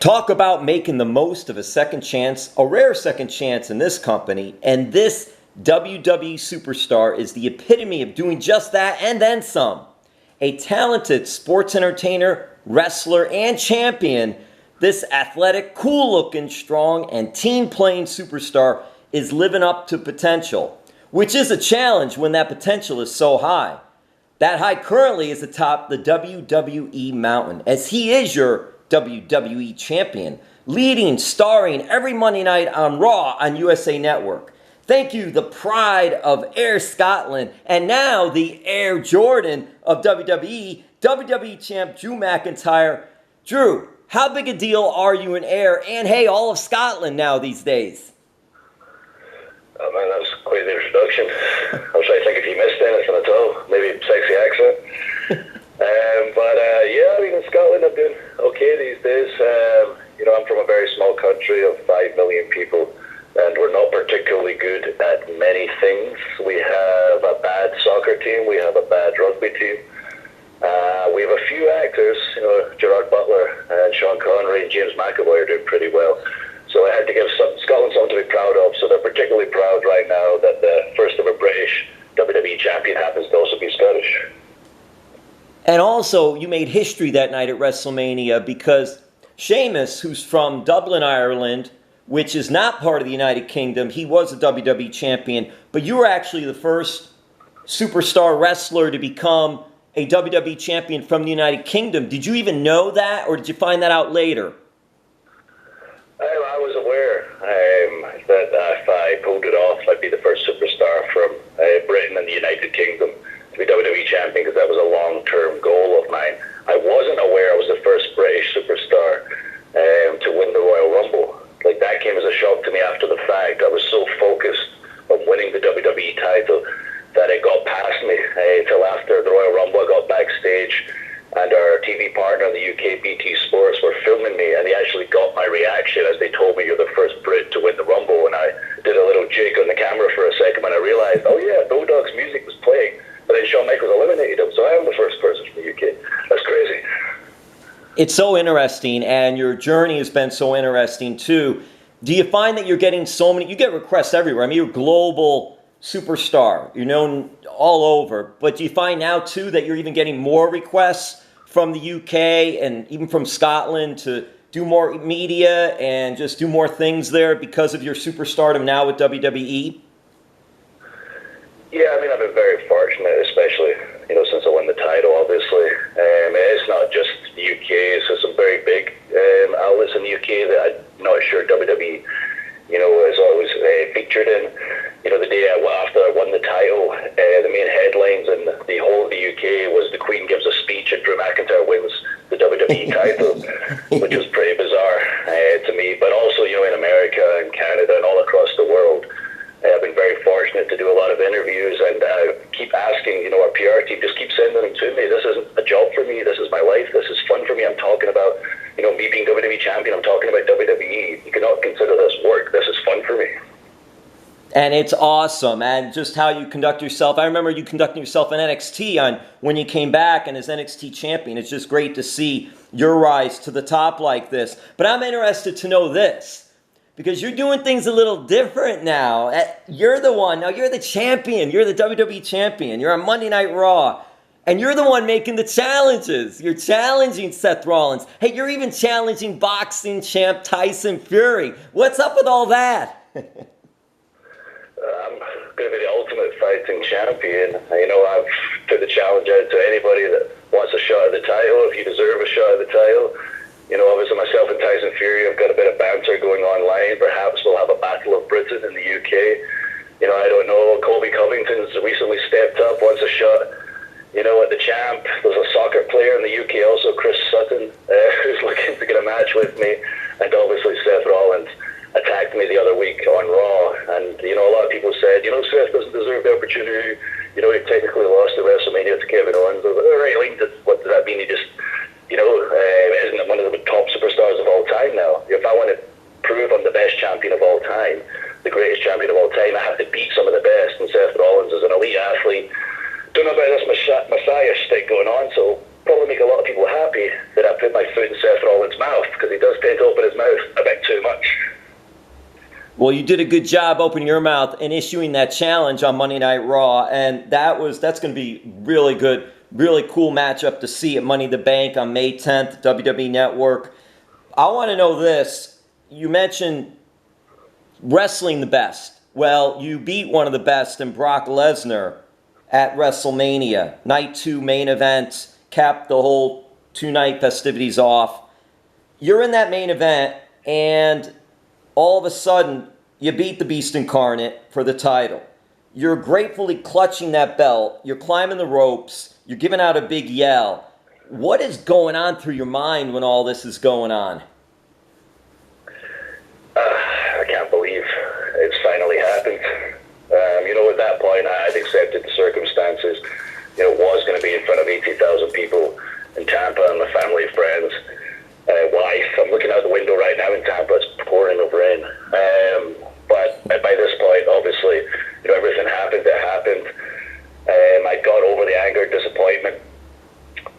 Talk about making the most of a second chance, a rare second chance in this company, and this WWE superstar is the epitome of doing just that and then some. A talented sports entertainer, wrestler, and champion, this athletic, cool-looking, strong, and team-playing superstar is living up to potential, which is a challenge when that potential is so high. That high currently is atop the WWE mountain, as he is your WWE Champion, leading, starring every Monday night on Raw on USA Network. Thank you, the pride of Air Scotland, and now the Air Jordan of WWE Champ Drew McIntyre. Drew, how big a deal are you in Air and, hey, all of Scotland now these days? Oh man, that was quite the introduction. I was trying to think if you missed anything at all. Maybe sexy accent. Yeah, I mean, in Scotland I'm doing okay these days. I'm from a very small country of 5 million people, and we're not particularly good at many things. We have a bad soccer team, we have a bad rugby team, we have a few actors, Gerard Butler and Sean Connery and James McAvoy are doing pretty well. So I had to give Scotland something to be proud of. So they're particularly proud right now that the first ever British WWE champion happens to also be Scottish. And also, you made history that night at WrestleMania because Sheamus, who's from Dublin, Ireland, which is not part of the United Kingdom, he was a WWE champion, but you were actually the first superstar wrestler to become a WWE champion from the United Kingdom. Did you even know that, or did you find that out later? I was aware that if I pulled it off, I'd be the first superstar from Britain and the United Kingdom to be WWE champion, because that was a long-term goal of mine. I wasn't aware I was the first British superstar to win the Royal Rumble. Like, that came as a shock to me after the fact. I was so focused on winning the WWE title that it got past me till after the Royal Rumble. I got backstage, and our TV partner in the UK, BT Sports, were filming me, and they actually got my reaction as they told me you're the first Brit to win the Rumble. And I did a little jig on the camera for a second when I realized, oh yeah, Bulldog's music was playing, but then Shawn Michaels eliminated him, so I am the first person from the UK. That's crazy. It's so interesting, and your journey has been so interesting too. Do you find that you're getting so many, you get requests everywhere. I mean, you're a global superstar. You're known all over. But do you find now too that you're even getting more requests from the UK and even from Scotland to do more media and just do more things there because of your superstardom now with WWE? Yeah, I mean, I've been very fortunate, especially, since I won the title, obviously. It's not just the UK, it's some very big outlets in the UK that I'm not sure WWE, is always featured in. The day after I won the title, the main headlines in the whole of the UK was the Queen gives a speech and Drew McIntyre wins the WWE title, which was pretty bizarre to me. But also, in America and Canada and all across the world, I've been very fortunate to do a lot of interviews, and keep asking, our PR team, just keep sending them to me. This isn't a job for me. This is my life. This is fun for me. I'm talking about, me being WWE champion. I'm talking about WWE. You cannot consider this work. This is fun for me. And it's awesome. And just how you conduct yourself. I remember you conducting yourself in NXT when you came back and as NXT champion. It's just great to see your rise to the top like this. But I'm interested to know this, because you're doing things a little different now. You're the one. Now you're the champion. You're the WWE champion. You're on Monday Night Raw. And you're the one making the challenges. You're challenging Seth Rollins. Hey, you're even challenging boxing champ Tyson Fury. What's up with all that? I'm going to be the ultimate fighting champion. I've put the challenge out to anybody that wants a shot at the title, if you deserve a shot at the title. Obviously myself and Tyson Fury have got a bit of banter going online. Perhaps we'll have a battle of Britain in the UK. I don't know. Colby Covington's recently stepped up, wants a shot, at the champ. There's a soccer player in the UK also, Chris Sutton, who's looking to get a match with me. And obviously Seth Rollins attacked me the other week on Raw. And, a lot of people said, Seth doesn't deserve the opportunity. He technically lost at WrestleMania to Kevin Owens. Right, what does that mean? He just, isn't one of the top superstars of all time now? If I want to prove I'm the best champion of all time, the greatest champion of all time, I have to beat some of the best. And Seth Rollins is an elite athlete. Don't know about this Messiah stick going on, so probably make a lot of people happy that I put my foot in Seth Rollins' mouth, because he does tend to open his mouth a bit too much. Well, you did a good job opening your mouth and issuing that challenge on Monday Night Raw, and that's going to be really good, really cool matchup to see at Money in the Bank on May 10th, WWE Network. I want to know this. You mentioned wrestling the best. Well, you beat one of the best in Brock Lesnar at WrestleMania. Night 2 main event, capped the whole 2-night festivities off. You're in that main event, and all of a sudden, you beat the Beast Incarnate for the title. You're gratefully clutching that belt. You're climbing the ropes. You're giving out a big yell. What is going on through your mind when all this is going on? I can't believe it's finally happened. At that point, I had accepted the circumstances. Was going to be in front of 80,000 people in Tampa and my family and friends. Wife. I'm looking out the window right now in Tampa. It's pouring with rain. But by this point, obviously, everything happened. It happened. I got over the anger, disappointment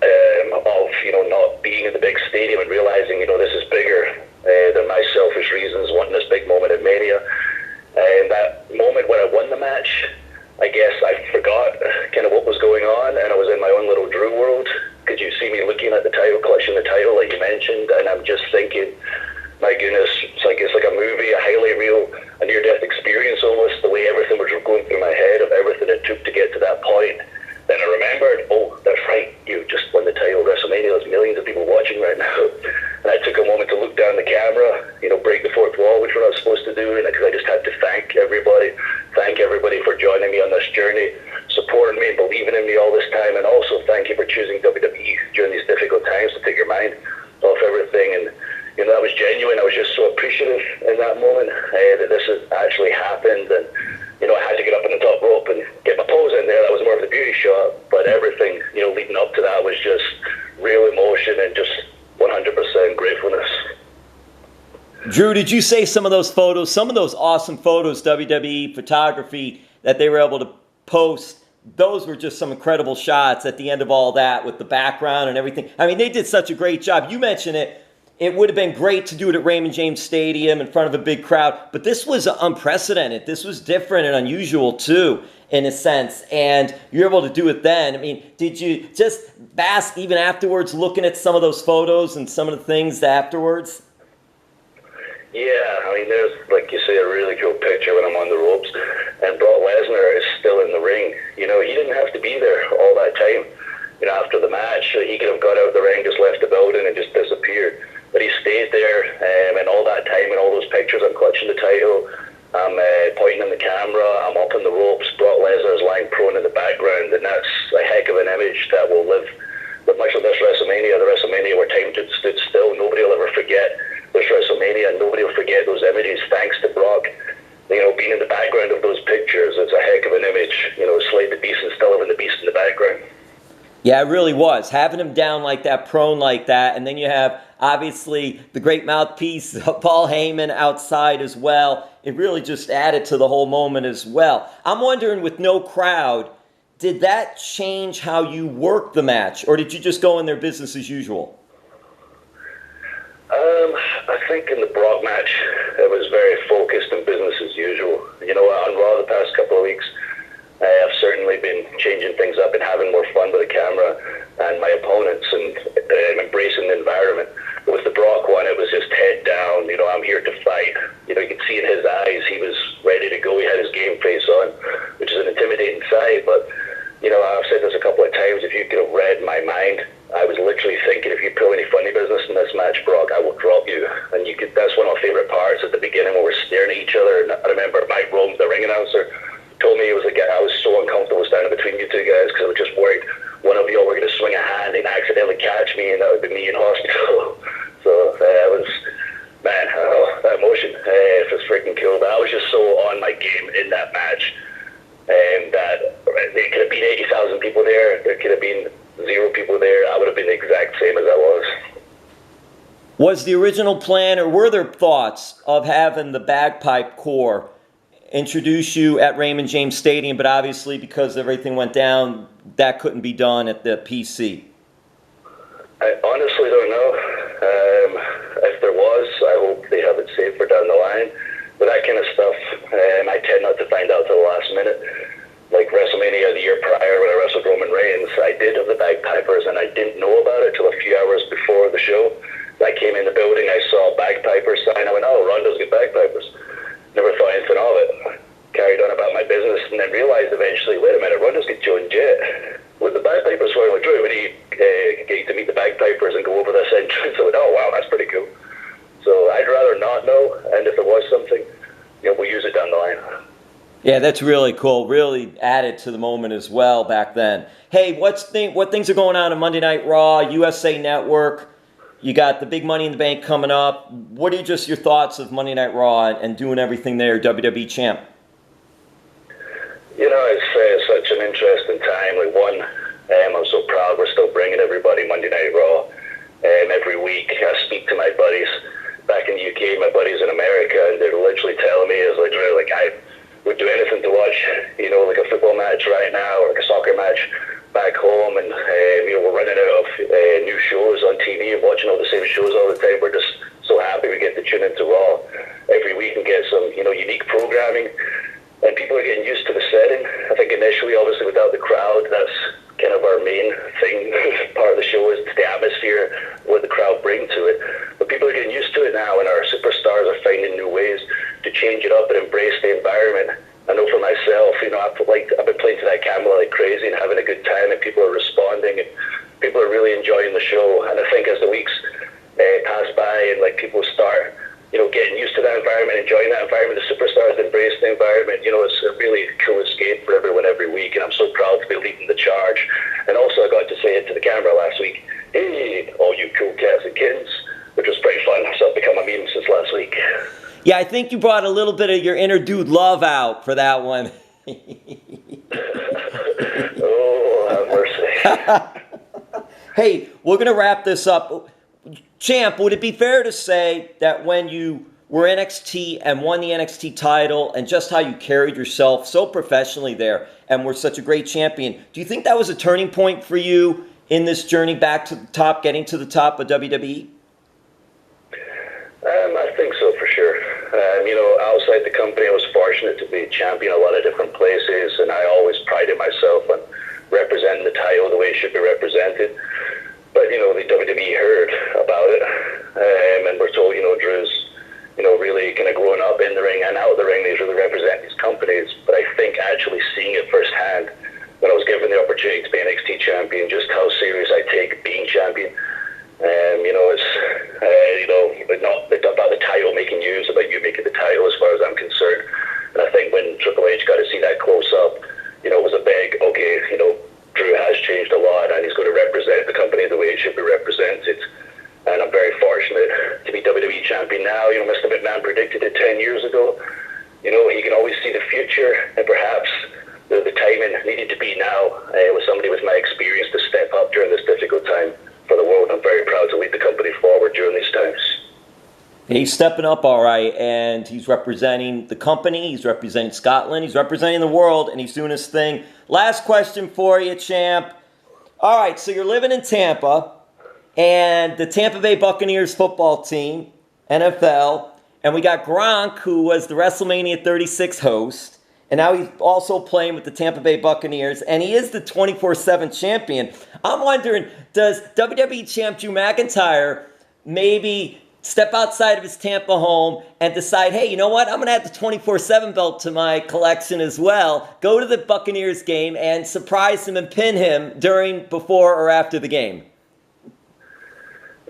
of not being in the big stadium and realizing this is bigger than my selfish reasons wanting this big moment at Mania. And that moment when I won the match, I guess I forgot kind of what was going on, and I was in my own little Drew world. Could you see me looking at the title, clutching the title like you mentioned, and I'm just thinking, my goodness, it's like a movie, a highlight reel, a near-death experience almost, the way everything was going through my head of everything it took to get to that point. Then I remembered, oh, that's right, you just won the title at WrestleMania. There's millions of people watching right now. And I took a moment to look down the camera, break the fourth wall, which what I was supposed to do, because I just had to thank everybody for joining me on this journey, supporting me and believing in me all this time, and also thank you for choosing WWE during these difficult times to take your mind off everything. And that was genuine. I was just so appreciative in that moment that this had actually happened. And I had to get up on the top rope and get my pose in there. That was more of the beauty shot, but everything leading up to that was just real emotion and just 100% gratefulness. Drew, did you say some of those awesome photos, WWE photography that they were able to post, those were just some incredible shots at the end of all that with the background and everything. I mean, they did such a great job. You mentioned it. It would have been great to do it at Raymond James Stadium in front of a big crowd, but this was unprecedented. This was different and unusual too, in a sense, and you're able to do it then. I mean, did you just bask even afterwards looking at some of those photos and some of the things afterwards? Yeah, I mean, there's, like you say, a really cool picture when I'm on the ropes, and Brock Lesnar is still in the ring. He didn't have to be there all that time. After the match, he could have got out of the ring, just left the building, and just disappeared. But he stayed there, and all that time, in all those pictures, I'm clutching the title, I'm pointing in the camera, I'm up on the ropes, Brock Lesnar is lying prone in the background, and that's a heck of an image that will live much of this WrestleMania, the WrestleMania where time stood still. Nobody will ever forget this WrestleMania, and nobody will forget those images, thanks to Brock. Being in the background of those pictures, it's a heck of an image. Slay the Beast and still having the Beast in the background. Yeah, it really was. Having him down like that, prone like that, and then you have, obviously, the great mouthpiece, Paul Heyman, outside as well. It really just added to the whole moment as well. I'm wondering, with no crowd, did that change how you worked the match, or did you just go in there business as usual? I think in the Brock match, it was very focused and business as usual. On Raw the past couple of weeks, I've certainly been changing things up and having more fun with the camera and my opponents and embracing the environment. But with the Brock one, it was just head down. I'm here to fight. You could see in his eyes he was ready to go. He had his game face on, which is an intimidating side. But I've said this a couple of times. If you could have read my mind, I was literally thinking, if you pull any funny business in this match, Brock, I will drop you. And that's one of my favorite parts at the beginning when we're staring at each other. And I remember Mike Rome, the ring announcer, told me I was so uncomfortable standing between you two guys because I was just worried one of you all were going to swing a hand and accidentally catch me, and that would be me in hospital. So it was, man, that emotion, it was freaking cool. But I was just so on my game in that match, and that there could have been 80,000 people there. There could have been 0 people there. I would have been the exact same as I was. Was the original plan, or were there thoughts of having the bagpipe corps introduce you at Raymond James Stadium, but obviously because everything went down, that couldn't be done at the PC? I honestly don't know. was. I hope they have it saved for down the line. But that kind of stuff, I tend not to find out till the last minute. Like WrestleMania the year prior when I wrestled Roman Reigns, I did have the bagpipers and I didn't know about it till a few hours before the show. I came in the building, I saw a bagpiper sign, I went, oh, Rondo's got bagpipers. Never thought anything of it. Carried on about my business and then realized eventually, wait a minute, Rondo's got Joan Jett. With the bagpipers for him, Drew, when he get to meet the bagpipers and go over this entrance, I went, oh wow, that's pretty cool. So I'd rather not know, and if there was something, we'll use it down the line. Yeah, that's really cool. Really added to the moment as well back then. Hey, what things are going on Monday Night Raw, USA Network? You got the big Money in the Bank coming up. What are just your thoughts of Monday Night Raw and doing everything there, WWE Champ? It's such an interesting time. I'm so proud we're still bringing everybody Monday Night Raw every week. I speak to my buddies back in the UK, my buddies in America, and they're literally telling me, I would do anything to watch, like a football match right now or like a soccer match back home. And, we're running out of new shows on TV and watching all the same shows all the time. We're just so happy we get to tune into Raw every week and get some, unique programming. And people are getting used to the setting. I think initially, obviously, without the crowd, that's kind of our main thing. Part of the show is the atmosphere, what the crowd bring to it. But people are getting used to it now, and our superstars are finding new ways to change it up and embrace the environment. I know for myself, I've been playing to that camera like crazy and having a good time, and people are responding, and people are really enjoying the show. And I think as the weeks pass by and people start, getting used to that environment, enjoying that environment, the superstars embrace the environment. It's a really cool escape for everyone every week, and I'm so proud to be leading the charge. And also, I got to say it to the camera last week, hey, all you cool cats and kittens, which was pretty fun. So I've become a meme since last week. Yeah, I think you brought a little bit of your inner dude love out for that one. Oh, have mercy. Hey, we're going to wrap this up. Champ, would it be fair to say that when you were NXT and won the NXT title and just how you carried yourself so professionally there and were such a great champion, do you think that was a turning point for you in this journey back to the top, getting to the top of WWE? I think so, for sure. Outside the company, I was fortunate to be champion a lot of different places, and I always prided myself on representing the title the way it should be represented. But, the WWE heard about it, and we're told, Drew's, really kind of growing up in the ring and out of the ring, he's really representing these companies. But I think actually seeing it firsthand, when I was given the opportunity to be NXT champion, just how serious I take being champion. It's not about the title making news, about you making the title as far as I'm concerned. And I think when Triple H got to see that close up, it was a big, okay, Drew has changed a lot and he's going to represent the company the way it should be represented. And I'm very fortunate to be WWE champion now. Mr. McMahon predicted it 10 years ago. He can always see the future, and perhaps the timing needed to be now with somebody with my experience to step up during this difficult time for the world. I'm very proud to lead the company forward during these times. He's stepping up all right, and he's representing the company, he's representing Scotland, he's representing the world, and he's doing his thing. Last question for you, Champ. All right, so you're living in Tampa, and the Tampa Bay Buccaneers football team, NFL, and we got Gronk, who was the WrestleMania 36 host, and now he's also playing with the Tampa Bay Buccaneers, and he is the 24/7 champion. I'm wondering, does WWE Champ Drew McIntyre maybe step outside of his Tampa home and decide, hey, you know what? I'm going to add the 24/7 belt to my collection as well. Go to the Buccaneers game and surprise him and pin him before or after the game.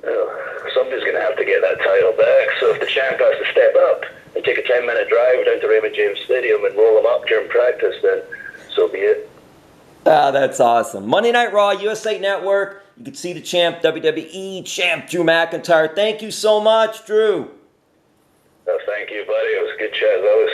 Well, somebody's going to have to get that title back. So if the champ has to step up and take a 10-minute drive down to Raymond James Stadium and roll him up during practice, then so be it. Ah, that's awesome. Monday Night Raw, USA Network. You can see the champ, WWE Champ Drew McIntyre. Thank you so much, Drew. Thank you, buddy. It was a good chat as always.